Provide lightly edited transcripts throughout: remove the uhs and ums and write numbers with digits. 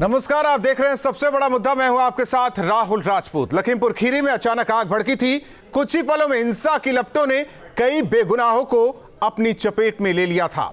नमस्कार, आप देख रहे हैं सबसे बड़ा मुद्दा। मैं हूं आपके साथ राहुल राजपूत। लखीमपुर खीरी में अचानक आग भड़की थी। कुछ ही पलों में हिंसा की लपटों ने कई बेगुनाहों को अपनी चपेट में ले लिया था।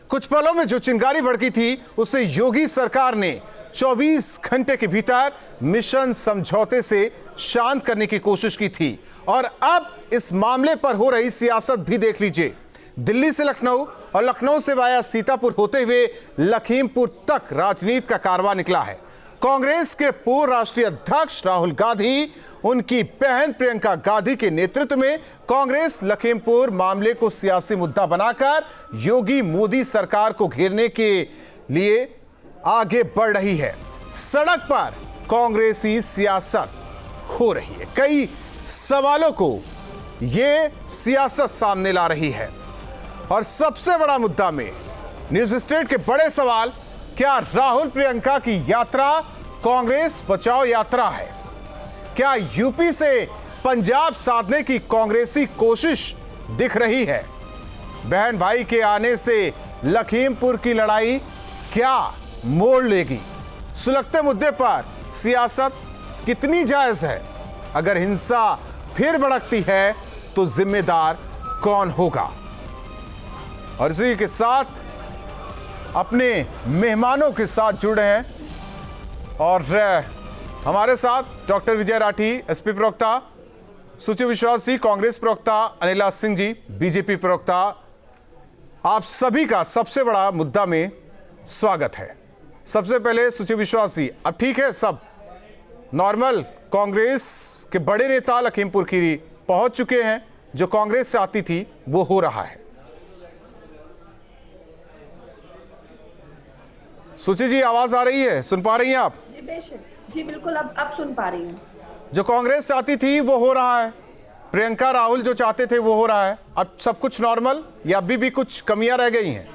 कुछ पलों में जो चिंगारी भड़की थी उसे योगी सरकार ने 24 घंटे के भीतर मिशन समझौते से शांत करने की कोशिश की थी। और अब इस मामले पर हो रही सियासत भी देख लीजिए। दिल्ली से लखनऊ और लखनऊ से वाया सीतापुर होते हुए लखीमपुर तक राजनीति का कारवां निकला है। कांग्रेस के पूर्व राष्ट्रीय अध्यक्ष राहुल गांधी, उनकी बहन प्रियंका गांधी के नेतृत्व में कांग्रेस लखीमपुर मामले को सियासी मुद्दा बनाकर योगी मोदी सरकार को घेरने के लिए आगे बढ़ रही है। सड़क पर कांग्रेसी सियासत हो रही है। कई सवालों को यह सियासत सामने ला रही है। और सबसे बड़ा मुद्दा में न्यूज स्टेट के बड़े सवाल, क्या राहुल प्रियंका की यात्रा कांग्रेस बचाओ यात्रा है? क्या यूपी से पंजाब साधने की कांग्रेसी कोशिश दिख रही है? बहन भाई के आने से लखीमपुर की लड़ाई क्या मोड़ लेगी? सुलगते मुद्दे पर सियासत कितनी जायज है? अगर हिंसा फिर भड़कती है तो जिम्मेदार कौन होगा? और इसी के साथ अपने मेहमानों के साथ जुड़े हैं और हमारे साथ डॉक्टर विजय राठी, एसपी प्रवक्ता, सुचि विश्वास जी, कांग्रेस प्रवक्ता, अनिला सिंह जी, बीजेपी प्रवक्ता। आप सभी का सबसे बड़ा मुद्दा में स्वागत है। सबसे पहले सुचि विश्वास जी, अब ठीक है, सब नॉर्मल? कांग्रेस के बड़े नेता लखीमपुर खीरी पहुंच चुके हैं। जो कांग्रेस से आती थी वो हो रहा है। सुचि जी, आवाज आ रही है? सुन पा रही हैं आप? जी बेशक, जी बिल्कुल, अब सुन पा रही हूँ। जो कांग्रेस चाहती थी वो हो रहा है। प्रियंका राहुल जो चाहते थे वो हो रहा है। अब सब कुछ नॉर्मल या अभी भी कुछ कमियां रह गई हैं?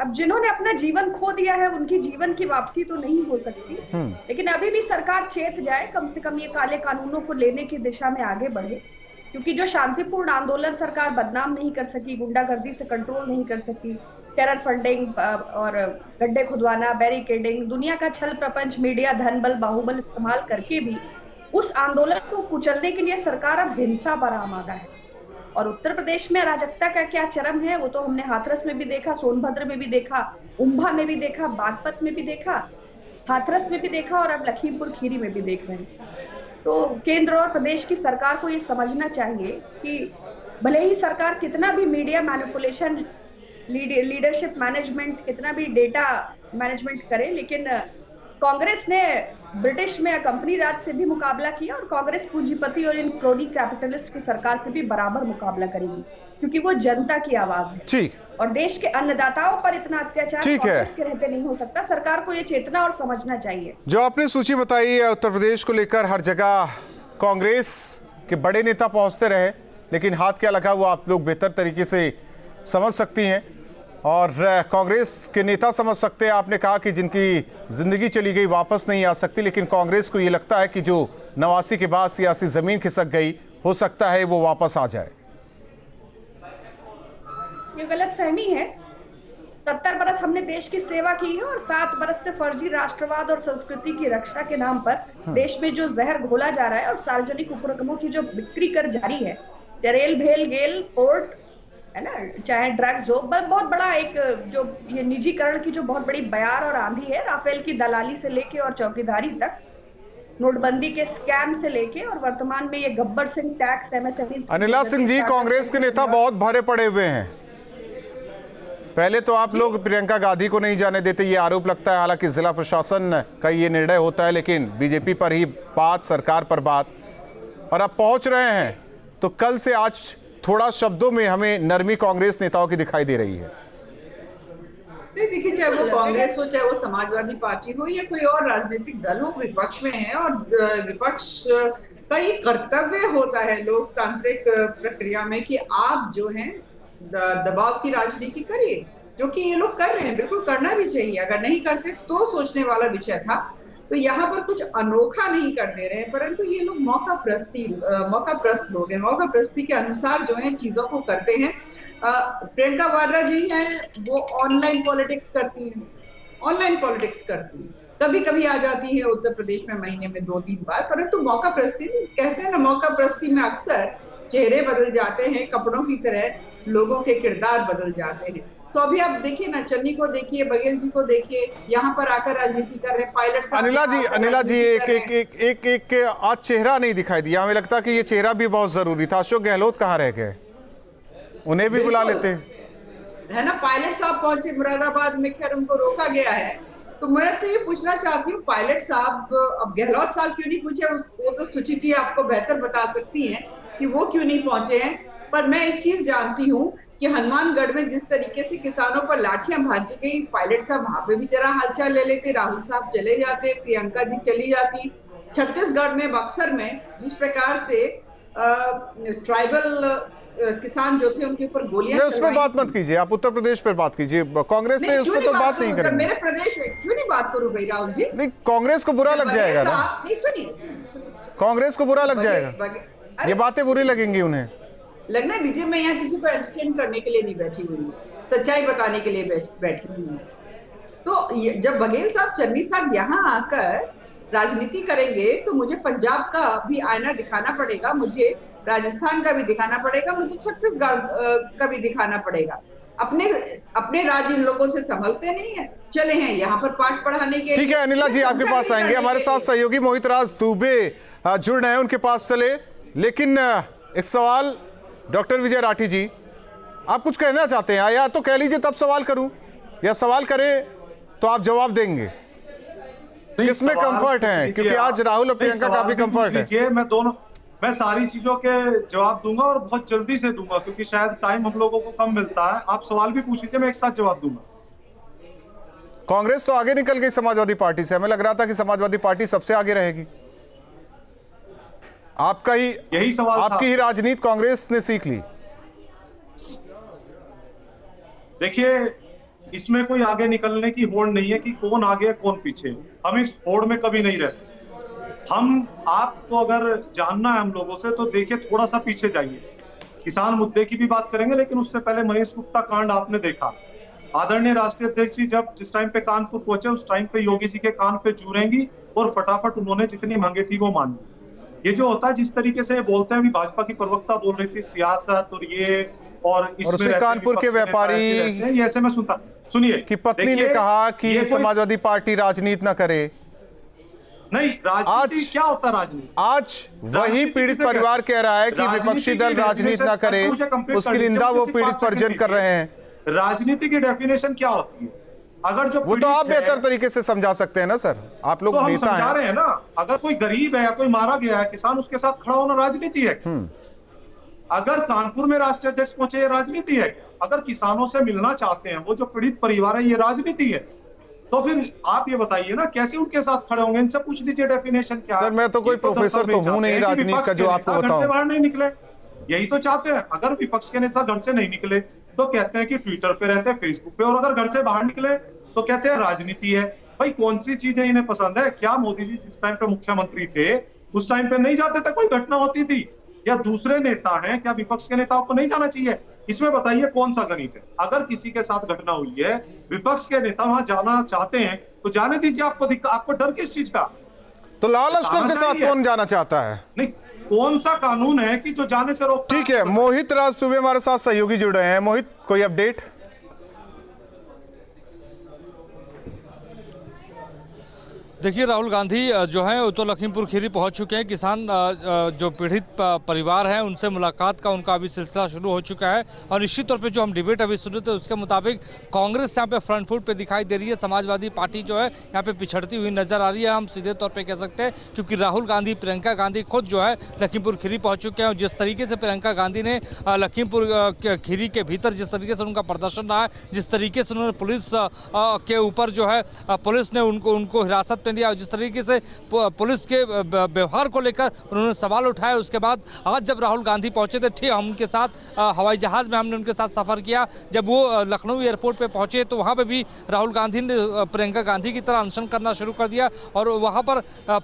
अब जिन्होंने अपना जीवन खो दिया है उनकी जीवन की वापसी तो नहीं हो सकती, लेकिन अभी भी सरकार चेत जाए, कम से कम ये काले कानूनों को लेने की दिशा में आगे बढ़े। क्योंकि जो शांतिपूर्ण आंदोलन सरकार बदनाम नहीं कर सकी, गुंडागर्दी से कंट्रोल नहीं कर सकी, टेरर फंडिंग और गड्ढे खुदवाना, बैरिकेडिंग, दुनिया का छल प्रपंच, मीडिया, धन बल, बाहुबल इस्तेमाल करके भी उस आंदोलन को कुचलने के लिए सरकार अब हिंसा पर आमादा है। और उत्तर प्रदेश में अराजकता का क्या चरम है वो तो हमने हाथरस में भी देखा, सोनभद्र में भी देखा, उम्भा में भी देखा, बागपत में भी देखा, हाथरस में भी देखा और अब लखीमपुर खीरी में भी देख रहे हैं। तो केंद्र और प्रदेश की सरकार को ये समझना चाहिए कि भले ही सरकार कितना भी मीडिया मैनिपुलेशन, लीडरशिप मैनेजमेंट, कितना भी डेटा मैनेजमेंट करे, लेकिन कांग्रेस ने ब्रिटिश में कंपनी राज से भी मुकाबला किया और कांग्रेस पूंजीपति और इन क्रोनी कैपिटलिस्ट की सरकार से भी बराबर मुकाबला करेगी, क्योंकि वो जनता की आवाज है। ठीक। और देश के अन्नदाताओं पर इतना अत्याचार कांग्रेस के रहते नहीं हो सकता। सरकार को ये चेतना और समझना चाहिए। जो आपने सूची बताई है उत्तर प्रदेश को लेकर, हर जगह कांग्रेस के बड़े नेता पहुंचते रहे, लेकिन हाथ क्या लगा वो आप लोग बेहतर तरीके से समझ सकती हैं और कांग्रेस के नेता समझ सकते हैं। आपने कहा कि जिनकी जिंदगी चली गई वापस नहीं आ सकती, लेकिन कांग्रेस को ये लगता है कि जो 89 के बाद सियासी जमीन खिसक गई, हो सकता है वो वापस आ जाए। ये गलत फहमी है। 70 बरस हमने देश की सेवा की है और 7 बरस से फर्जी राष्ट्रवाद और संस्कृति की रक्षा के नाम पर देश में जो जहर घोला जा रहा है और सार्वजनिक उपक्रमों की जो बिक्री कर जारी है, रेल भेल गेल पोर्ट है ना, चाहे ड्रग्स हो, बहुत बड़ा एक जो ये निजीकरण की जो बहुत बड़ी बयार और आंधी है, राफेल की दलाली से लेके और चौकीदारी तक, नोटबंदी के स्कैम से लेके और वर्तमान में ये गब्बर सिंह टैक्स, एमएसएमई। अनिला सिंह जी, कांग्रेस के नेता बहुत भरे पड़े हुए हैं। पहले तो आप लोग प्रियंका गांधी को नहीं जाने देते, ये आरोप लगता है। हालांकि जिला प्रशासन का ये निर्णय होता है, लेकिन बीजेपी पर ही बात, सरकार पर बात, और अब पहुंच रहे हैं। तो कल से आज थोड़ा शब्दों में हमें नरमी कांग्रेस नेताओं की दिखाई दे रही है। नहीं, देखिए, चाहे वो कांग्रेस हो, चाहे वो समाजवादी पार्टी हो या कोई और राजनीतिक दल हो, विपक्ष में है और विपक्ष का ये कर्तव्य होता है लोकतांत्रिक प्रक्रिया में कि आप जो है दबाव की राजनीति करिए, जो कि ये लोग कर रहे हैं। बिल्कुल करना भी चाहिए, अगर नहीं करते तो सोचने वाला विषय था। तो यहाँ पर कुछ अनोखा नहीं कर दे रहे हैं, परंतु ये लोग मौका प्रस्त लोग हैं, मौका प्रस्ती के अनुसार जो है चीजों को करते हैं। प्रियंका वाड्रा जी हैं, वो ऑनलाइन पॉलिटिक्स करती हैं ऑनलाइन पॉलिटिक्स करती हैं। कभी कभी आ जाती है उत्तर प्रदेश में महीने में 2-3 बार, परंतु मौका प्रस्ती कहते हैं ना, मौका प्रस्ती में अक्सर चेहरे बदल जाते हैं, कपड़ों की तरह लोगों के किरदार बदल जाते हैं। तो अभी आप देखिए ना, चन्नी को देखिए, बघेल जी को देखिए, यहाँ पर आकर राजनीति कर रहे हैं। पायलट साहब अनिला जी एक आज चेहरा नहीं दिखाई दिया। हमें लगता है कि ये चेहरा भी बहुत जरूरी था। अशोक गहलोत कहाँ रह गए? उन्हें भी बुला लेते है ना। पायलट साहब पहुंचे मुरादाबाद में, खैर उनको रोका गया है। तो मैं तो ये पूछना चाहती हूँ, पायलट साहब, अब गहलोत साहब क्यों नहीं पूछे? वो तो सुचित जी आपको बेहतर बता सकती हैं कि वो क्यों नहीं पहुंचे हैं। पर मैं एक चीज जानती हूँ कि हनुमानगढ़ में जिस तरीके से किसानों पर लाठियां भाजी गई, पायलट साहब वहां पे भी जरा हालचाल ले लेते, राहुल साहब चले जाते, प्रियंका जी चली जाती। छत्तीसगढ़ में, बक्सर में जिस प्रकार से ट्राइबल किसान जो थे उनके ऊपर गोलियां, उस पर बात मत कीजिए, आप उत्तर प्रदेश पर बात कीजिए। कांग्रेस से उस पर तो बात नहीं करेंगे। मेरे प्रदेश में क्यों नहीं बात करूं भाई राहुल जी? नहीं, कांग्रेस को बुरा लग जाएगा ना। नहीं सुनिए, कांग्रेस को बुरा लग जाएगा, ये बातें बुरी लगेंगी उन्हें। लगना दीजिए, मैं यहाँ किसी को एंटरटेन करने के लिए नहीं बैठी हुई हूँ, सच्चाई बताने के लिए बैठी हुई हूँ। तो जब बघेल साहब, चन्नी साहब यहाँ आकर राजनीति करेंगे तो मुझे पंजाब का भी आईना दिखाना पड़ेगा, मुझे राजस्थान का भी दिखाना पड़ेगा, मुझे छत्तीसगढ़ का भी दिखाना पड़ेगा। अपने राज्य इन लोगों से संभलते नहीं है, चले हैं यहाँ पर पाठ पढ़ाने के। ठीक है अनिला जी, आपके पास आएंगे। हमारे साथ सहयोगी मोहित राज दुबे जुड़ रहे हैं, उनके पास चले। लेकिन एक सवाल, डॉक्टर विजय राठी जी, आप कुछ कहना चाहते हैं? या तो कह लीजिए तब सवाल करूं, या सवाल करें तो आप जवाब देंगे? किसमें कंफर्ट है? क्योंकि आज राहुल और प्रियंका का भी कंफर्ट है। मैं सारी चीजों के जवाब दूंगा और बहुत जल्दी से दूंगा, क्योंकि शायद टाइम हम लोगों को कम मिलता है। आप सवाल भी पूछ लीजिए, मैं एक साथ जवाब दूंगा। कांग्रेस तो आगे निकल गई समाजवादी पार्टी से, हमें लग रहा था कि समाजवादी पार्टी सबसे आगे रहेगी। आपका ही यही सवाल, आपकी ही राजनीति कांग्रेस ने सीख ली। देखिए, इसमें कोई आगे निकलने की होड़ नहीं है कि कौन आगे कौन पीछे। हम इस होड़ में कभी नहीं रहते। हम आपको अगर जानना है हम लोगों से, तो देखिए थोड़ा सा पीछे जाइए। किसान मुद्दे की भी बात करेंगे, लेकिन उससे पहले महेश गुप्ता कांड आपने देखा। आदरणीय राष्ट्रीय अध्यक्ष जी जब जिस टाइम पे कानपुर पहुंचे, उस टाइम पे योगी जी के कान पे जू रहेंगी और फटाफट उन्होंने जितनी मांगे थी वो मान ली। ये जो होता है, जिस तरीके से बोलते हैं, अभी भाजपा की प्रवक्ता बोल रही थी सियासत और ये और इसमें कानपुर के व्यापारी, ये ऐसे में सुनता, सुनिए कि पत्नी ने कहा कि समाजवादी पार्टी राजनीति न करे। नहीं, राजनीति क्या होता है? राजनीति आज वही पीड़ित परिवार कह रहा है कि विपक्षी दल राजनीति न करे, उसकी निंदा वो पीड़ित परिजन कर रहे हैं। राजनीति की डेफिनेशन क्या होती है? अगर जो वो तो आप बेहतर तरीके से समझा सकते हैं ना सर, आप लोग तो नेता समझा रहे हैं ना। अगर कोई गरीब है या कोई मारा गया है, किसान, उसके साथ खड़ा होना राजनीति है। अगर कानपुर में राष्ट्रीय अध्यक्ष पहुंचे, ये राजनीति है। अगर किसानों से मिलना चाहते हैं वो जो पीड़ित परिवार है, ये राजनीति है। तो फिर आप ये बताइए ना, कैसे उनके साथ खड़े होंगे? इनसे पूछ लीजिए डेफिनेशन क्या है। सर मैं तो कोई प्रोफेसर तो हूं नहीं राजनीति का जो आपको बताऊं। घर से बाहर नहीं निकले, यही तो चाहते हैं। अगर विपक्ष के नेता घर से नहीं निकले तो कहते हैं कि ट्विटर पे रहते हैं, फेसबुक पे, और अगर घर से बाहर निकले तो कहते हैं राजनीति है। भाई कौन सी चीजें इन्हें पसंद है? क्या मोदी जी जिस टाइम पे मुख्यमंत्री थे उस टाइम पे नहीं जाते थे? कोई घटना होती थी? या दूसरे नेता हैं, क्या विपक्ष के नेताओं को नहीं जाना चाहिए? इसमें बताइए कौन सा गणित है? अगर किसी के साथ घटना हुई है, विपक्ष के नेता वहां जाना चाहते हैं तो जाने दीजिए। आपको डर किस चीज का? तो लाल लश्कर के साथ कौन जाना चाहता है? नहीं, कौन सा कानून है कि जो जाने से रोकता? ठीक है, मोहित राज दुबे हमारे साथ सहयोगी जुड़ रहे हैं। मोहित, कोई अपडेट? देखिए, राहुल गांधी जो है वो तो लखीमपुर खीरी पहुंच चुके हैं। किसान जो पीड़ित परिवार हैं उनसे मुलाकात का उनका अभी सिलसिला शुरू हो चुका है। और निश्चित तौर पे जो हम डिबेट अभी सुन रहे थे उसके मुताबिक कांग्रेस यहाँ पे फ्रंट फुट पे दिखाई दे रही है। समाजवादी पार्टी जो है यहाँ पे पिछड़ती हुई नजर आ रही है, हम सीधे तौर पर कह सकते हैं, क्योंकि राहुल गांधी, प्रियंका गांधी खुद जो है लखीमपुर खीरी पहुँच चुके हैं। और जिस तरीके से प्रियंका गांधी ने लखीमपुर खीरी के भीतर जिस तरीके से उनका प्रदर्शन रहा है, जिस तरीके से उन्होंने पुलिस के ऊपर जो है पुलिस ने उनको हिरासत में लिया और जिस तरीके से पुलिस के व्यवहार को लेकर उन्होंने सवाल उठाया, उसके बाद आज जब राहुल गांधी पहुंचे थे, ठीक हम उनके साथ हवाई जहाज में हमने उनके साथ सफर किया। जब वो लखनऊ एयरपोर्ट पे पहुंचे तो वहां पे भी राहुल गांधी ने प्रियंका गांधी की तरह अनशन करना शुरू कर दिया और वहां पर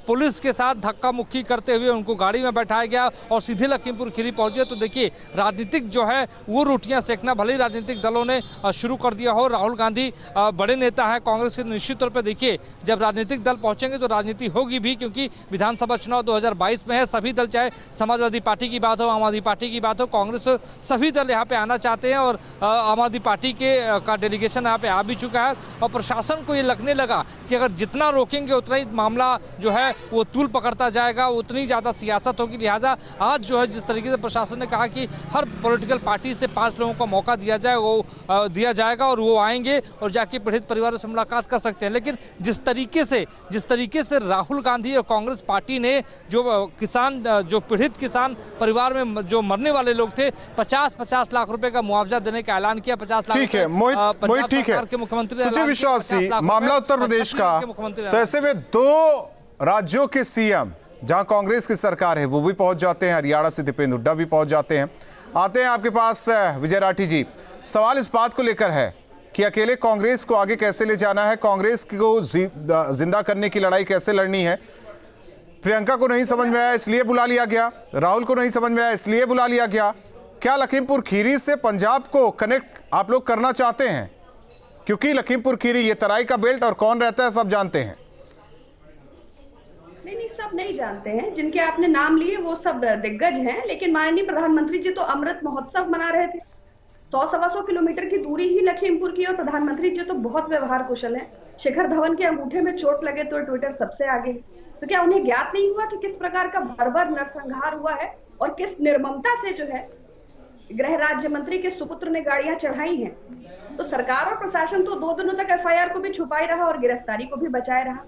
पुलिस के साथ धक्का मुक्की करते हुए उनको गाड़ी में बैठाया गया और सीधे लखीमपुर खीरी पहुंचे। तो देखिए, राजनीतिक जो है वो रोटियां सेकना भले ही राजनीतिक दलों ने शुरू कर दिया हो। राहुल गांधी बड़े नेता है कांग्रेस के, निश्चित तौर पर देखिए जब राजनीतिक दल पहुंचेंगे तो राजनीति होगी भी, क्योंकि विधानसभा चुनाव 2022 में है। सभी दल, चाहे समाजवादी पार्टी की बात हो, आम आदमी पार्टी की बात हो, कांग्रेस हो, सभी दल यहाँ पे आना चाहते हैं और आम आदमी पार्टी का डेलीगेशन यहाँ पे आ भी चुका है और प्रशासन को ये लगने लगा कि अगर जितना रोकेंगे उतना ही मामला जो है वो तूल पकड़ता जाएगा, उतनी ज़्यादा सियासत होगी। लिहाजा आज जो है जिस तरीके से प्रशासन ने कहा कि हर पॉलिटिकल पार्टी से 5 लोगों को मौका दिया जाएगा और वो आएंगे और जाके पीड़ित परिवारों से मुलाकात कर सकते हैं। लेकिन जिस तरीके से राहुल गांधी और कांग्रेस पार्टी ने जो पीड़ित किसान परिवार में जो मरने वाले लोग थे 50-50 लाख रुपए का मुआवजा देने का ऐलान किया। 50 लाख। ठीक है मोहित, ठीक है मुख्यमंत्री सुचिर विश्वास जी, मामला उत्तर प्रदेश का, तो ऐसे में 2 राज्यों के सीएम जहां कांग्रेस की सरकार है वो भी पहुंच जाते हैं, हरियाणा से दीपेंद्र हुड्डा भी पहुंच जाते हैं। आते हैं आपके पास विजय राठी जी, सवाल इस बात को लेकर है कि अकेले कांग्रेस को आगे कैसे ले जाना है, कांग्रेस को जिंदा करने की लड़ाई कैसे लड़नी है। प्रियंका को नहीं समझ में आया इसलिए बुला लिया गया, राहुल को नहीं समझ में आया इसलिए बुला लिया गया। क्या लखीमपुर खीरी से पंजाब को कनेक्ट आप लोग करना चाहते हैं? क्योंकि लखीमपुर खीरी ये तराई का बेल्ट और कौन रहता है सब जानते हैं। नहीं, सब नहीं जानते हैं। जिनके आपने नाम लिए वो सब दिग्गज हैं, लेकिन माननीय प्रधानमंत्री जी तो अमृत महोत्सव मना रहे थे। 100-125 किलोमीटर की दूरी ही लखीमपुर की और प्रधानमंत्री जी तो बहुत व्यवहार कुशल हैं। शिखर धवन के अंगूठे में चोट लगे तो ट्विटर सबसे आगे है। तो क्या उन्हें ज्ञात नहीं हुआ कि किस प्रकार का बर्बर नरसंहार हुआ है और किस निर्ममता से जो है गृह राज्य मंत्री के सुपुत्र ने गाड़ियां चढ़ाई हैं। तो सरकार और प्रशासन तो 2 दिनों तक एफआईआर को भी छुपाई रहा और गिरफ्तारी को भी बचाए रहा।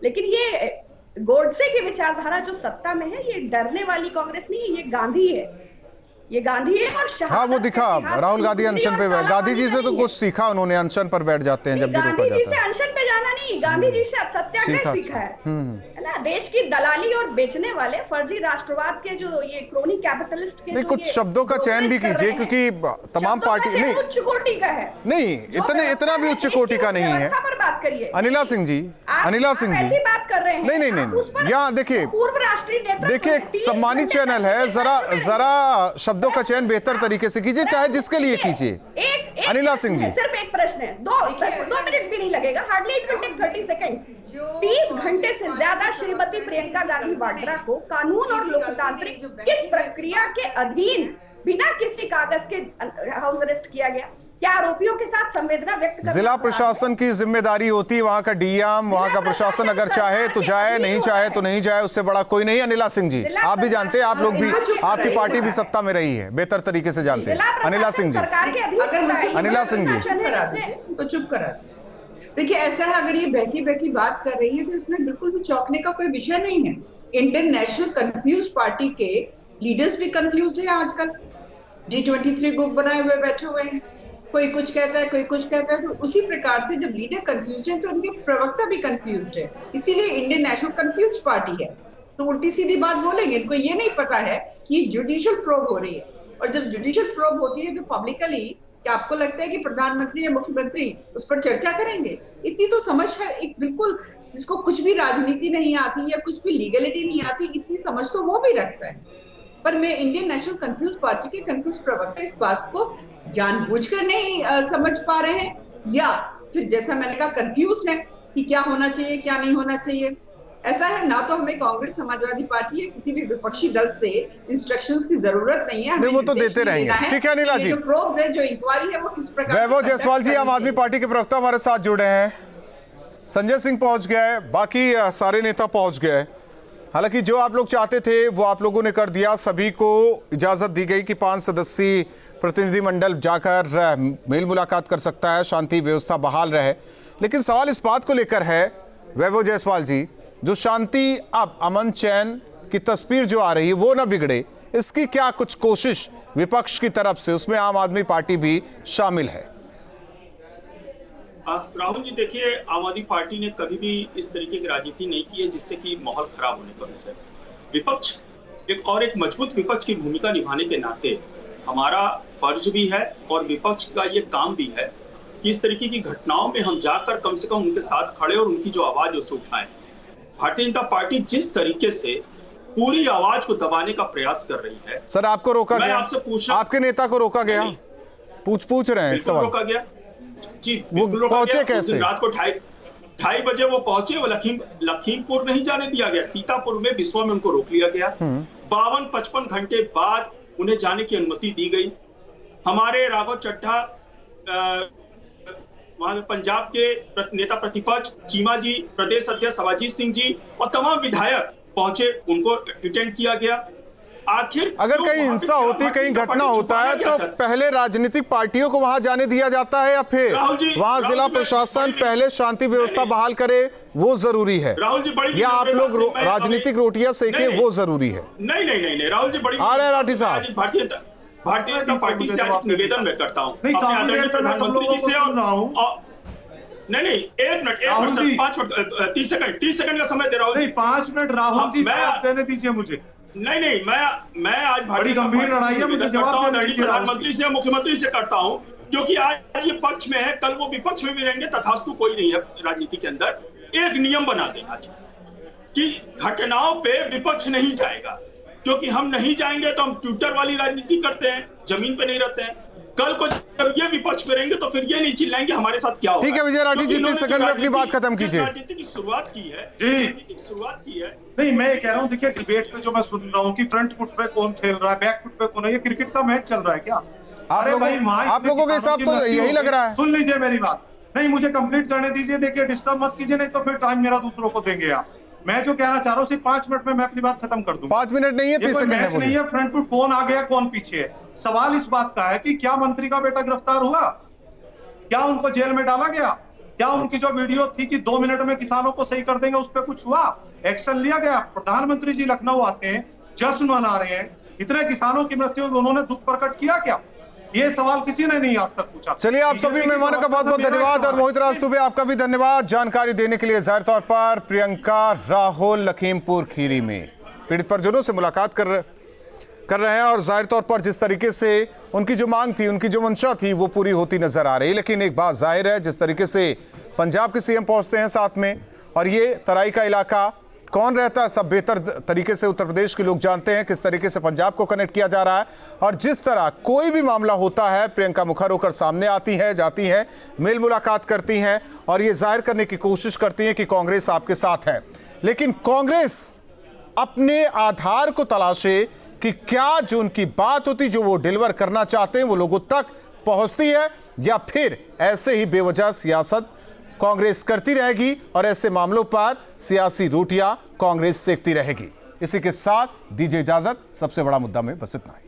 लेकिन ये गोडसे की विचारधारा जो सत्ता में है, ये डरने वाली कांग्रेस नहीं है, ये गांधी है। ये गांधी है और हाँ, वो दिखा राहुल गांधी अनशन पे बैठ, गांधी जी से तो कुछ सीखा उन्होंने, अनशन पर बैठ जाते हैं जब भी रोका जाता है। अनशन पे जाना नहीं, गांधी जी से सत्याग्रह सीखा है ना। देश की दलाली और बेचने वाले फर्जी राष्ट्रवाद के जो ये क्रोनी कैपिटलिस्ट के नहीं, कुछ शब्दों का चयन भी कीजिए क्योंकि तमाम पार्टी नहीं उच्च कोटि का है, नहीं इतना भी उच्च कोटि का नहीं है। बात करिए अनिला सिंह जी, ऐसी बात कर रहे हैं। नहीं, यहाँ देखिए, पूर्व राष्ट्रीय नेता, देखिए सम्मानित चैनल है, जरा शब्दों का चयन बेहतर तरीके से कीजिए, चाहे जिसके लिए कीजिए। अनिला सिंह जी, सिर्फ एक प्रश्न है, 2 मिनट भी नहीं लगेगा, hardly it will take 30 seconds. 30 घंटे से ज्यादा श्रीमती प्रियंका गांधी वाड्रा को कानून और लोकतांत्रिक किस प्रक्रिया के अधीन बिना किसी कागज के हाउस अरेस्ट किया गया? क्या आरोपियों के साथ संवेदना व्यक्त करना जिला प्रशासन की जिम्मेदारी होती है, वहां का डीएम, वहां का प्रशासन अगर चाहे तो जाए, नहीं चाहे तो नहीं जाए, उससे बड़ा कोई नहीं। अनिला सिंह जी, आप भी जानते हैं, आप लोग भी, आपकी पार्टी भी सत्ता में रही है, बेहतर तरीके से जानते हैं। अनिला सिंह जी, अनिला सिंह जी, तो चुप करा दे। देखिए ऐसा है, अगर ये बहकी बात कर रही है तो इसमें बिल्कुल भी चौंकने का कोई विषय नहीं है। इंटरनेशनल कंफ्यूज पार्टी के लीडर्स भी कंफ्यूज है आजकल, G23 ग्रुप बनाए हुए बैठे हुए हैं, कोई कुछ कहता है कोई कुछ कहता है। तो उसी प्रकार से जब लीडर कंफ्यूज है तो उनके प्रवक्ता भी कंफ्यूज है, इसीलिए इंडियन नेशनल कंफ्यूज पार्टी है। तो उल्टी सीधी बात बोलेंगे, इनको ये नहीं पता है कि जुडिशियल प्रोब हो रही है, और जब जुडिशियल प्रोब होती है तो पब्लिकली क्या आपको लगता है कि प्रधानमंत्री या मुख्यमंत्री उस पर चर्चा करेंगे? इतनी तो समझ है, एक बिल्कुल जिसको कुछ भी राजनीति नहीं आती या कुछ भी लीगलिटी नहीं आती, इतनी समझ तो वो भी रखता है। पर मैं इंडियन नेशनल कंफ्यूज पार्टी के कंफ्यूज प्रवक्ता इस बात को जानबूझकर नहीं समझ पा रहे हैं, या फिर जैसा मैंने कहा कंफ्यूज है कि क्या होना चाहिए क्या नहीं होना चाहिए। ऐसा है ना, तो हमें कांग्रेस समाजवादी पार्टी या किसी भी विपक्षी दल से इंस्ट्रक्शंस की जरूरत नहीं है, वो तो देते रहेंगे। ठीक है अनिला जी, जो प्रोब्स है, जो इंक्वायरी है, वो किस प्रकार। वैभव जायसवाल जी, आम आदमी पार्टी के प्रवक्ता हमारे साथ जुड़े हैं, संजय सिंह पहुंच गया है, बाकी सारे नेता पहुंच गए। हालांकि जो आप लोग चाहते थे वो आप लोगों ने कर दिया, सभी को इजाजत दी गई कि 5 सदस्यीय प्रतिनिधिमंडल जाकर मेल मुलाकात कर सकता है, शांति व्यवस्था बहाल रहे। लेकिन सवाल इस बात को लेकर है वैभव जायसवाल जी, जो शांति, अब अमन चैन की तस्वीर जो आ रही है वो ना बिगड़े, इसकी क्या कुछ कोशिश विपक्ष की तरफ से, उसमें आम आदमी पार्टी भी शामिल है? राहुल जी देखिए, आम आदमी पार्टी ने कभी भी इस तरीके की राजनीति नहीं की है जिससे कि माहौल खराब होने का विषय। विपक्ष एक मजबूत विपक्ष की भूमिका निभाने के नाते हमारा फर्ज भी है और विपक्ष का ये काम भी है कि इस तरीके की घटनाओं में हम जाकर कम से कम उनके साथ खड़े और उनकी जो आवाज है उसे उठाएं। भारतीय जनता पार्टी जिस तरीके से पूरी आवाज को दबाने का प्रयास कर रही है। सर आपको रोका गया, आपसे पूछा, आपके नेता को रोका गया, पूछ रहे हैं एक सवाल। रोका गया जी, वो पहुंचे कैसे? रात को 2:30 बजे वो पहुंचे। वो लखीमपुर नहीं जाने दिया गया, सीतापुर में बिस्वा में उनको रोक लिया गया। 52-55 घंटे बाद उन्हें जाने की अनुमति दी गई। हमारे राघव चड्ढा, वहां पंजाब के नेता प्रतिपक्ष चीमा जी, प्रदेश अध्यक्ष अवाजीत सिंह जी और तमाम विधायक पहुंचे, उनको अटेंड किया गया। आखिर अगर कहीं हिंसा होती, कहीं घटना होता है तो पहले राजनीतिक पार्टियों को वहां जाने दिया जाता है या फिर वहां जिला प्रशासन पहले शांति व्यवस्था बहाल करे, वो जरूरी है? राहुल जी बड़ी, या आप लोग राजनीतिक रोटियां सेके, वो जरूरी है? नहीं राहुल जी बड़ी आ रहे राठी साहब। भारतीय जनता पार्टी से आज निवेदन मैं करता हूँ अपने आदरणीय प्रधानमंत्री जी से। नहीं एक मिनट सर, 5 मिनट 30 सेकंड का समय दे रहा हूँ। 5 मिनट राहुल जी देने दीजिए मुझे। नहीं मैं आज बड़ी गंभीर लड़ाई है, मुझे जवाब देना है। प्रधानमंत्री से, मुख्यमंत्री से करता हूं क्योंकि आज ये पक्ष में है, कल वो विपक्ष में भी रहेंगे। तथास्तु कोई नहीं है राजनीति के अंदर। एक नियम बना दें आज कि घटनाओं पे विपक्ष नहीं जाएगा, क्योंकि हम नहीं जाएंगे तो हम ट्विटर वाली राजनीति करते हैं, जमीन पे नहीं रहते हैं। कल को जब ये विपक्ष पे रहेंगे तो फिर ये नहीं चिल्लाएंगे हमारे साथ क्या होगा। ठीक है विजय राठी जी, 30 सेकंड में अपनी बात खत्म कीजिए। राजनीति की शुरुआत की है नहीं, मैं ये कह रहा हूँ, देखिए डिबेट पे जो मैं सुन रहा हूँ कि फ्रंट फुट पे कौन खेल रहा है, बैक फुट पे कौन है, ये क्रिकेट का मैच चल रहा है क्या? आप लोगों के हिसाब तो यही लग रहा है। सुन लीजिए मेरी बात, नहीं मुझे कंप्लीट करने दीजिए। देखिए डिस्टर्ब मत कीजिए, नहीं तो फिर टाइम मेरा दूसरों को देंगे आप। मैं जो कहना चाह रहा हूँ सिर्फ 5 मिनट में मैं अपनी बात खत्म कर दूं। 5 मिनट नहीं है, 30 सेकंड नहीं है। फ्रंट फुट कौन आ गया कौन पीछे है। सवाल इस बात का है कि क्या मंत्री का बेटा गिरफ्तार हुआ, क्या उनको जेल में डाला गया, क्या उनकी जो वीडियो थी कि 2 मिनट में किसानों को सही कर देंगे, उस पर कुछ हुआ, एक्शन लिया गया? प्रधानमंत्री जी लखनऊ आते हैं, जश्न मना रहे हैं, इतने किसानों की मृत्यु, उन्होंने दुख प्रकट किया क्या? ये सवाल किसी ने नहीं आज तक पूछा। चलिए आप सभी मेहमानों का बहुत बहुत धन्यवाद और मोहित राज दुबे आपका भी धन्यवाद जानकारी देने के लिए। जाहिर तौर पर प्रियंका राहुल लखीमपुर खीरी में पीड़ित परिजनों से मुलाकात कर रहे हैं और जाहिर तौर पर जिस तरीके से उनकी जो मांग थी, उनकी जो मंशा थी, वो पूरी होती नजर आ रही। लेकिन एक बात जाहिर है, जिस तरीके से पंजाब के सीएम पहुंचते हैं साथ में, और ये तराई का इलाका कौन रहता है सब बेहतर तरीके से उत्तर प्रदेश के लोग जानते हैं किस तरीके से पंजाब को कनेक्ट किया जा रहा है। और जिस तरह कोई भी मामला होता है, प्रियंका मुखर होकर सामने आती हैं, जाती हैं, मेल मुलाकात करती हैं और ये जाहिर करने की कोशिश करती हैं कि कांग्रेस आपके साथ है। लेकिन कांग्रेस अपने आधार को तलाशे कि क्या जो उनकी बात होती, जो वो डिलीवर करना चाहते हैं, वो लोगों तक पहुंचती है या फिर ऐसे ही बेवजह सियासत कांग्रेस करती रहेगी और ऐसे मामलों पर सियासी रोटियां कांग्रेस सेकती रहेगी। इसी के साथ दीजिए इजाजत। सबसे बड़ा मुद्दा में बस इतना ही।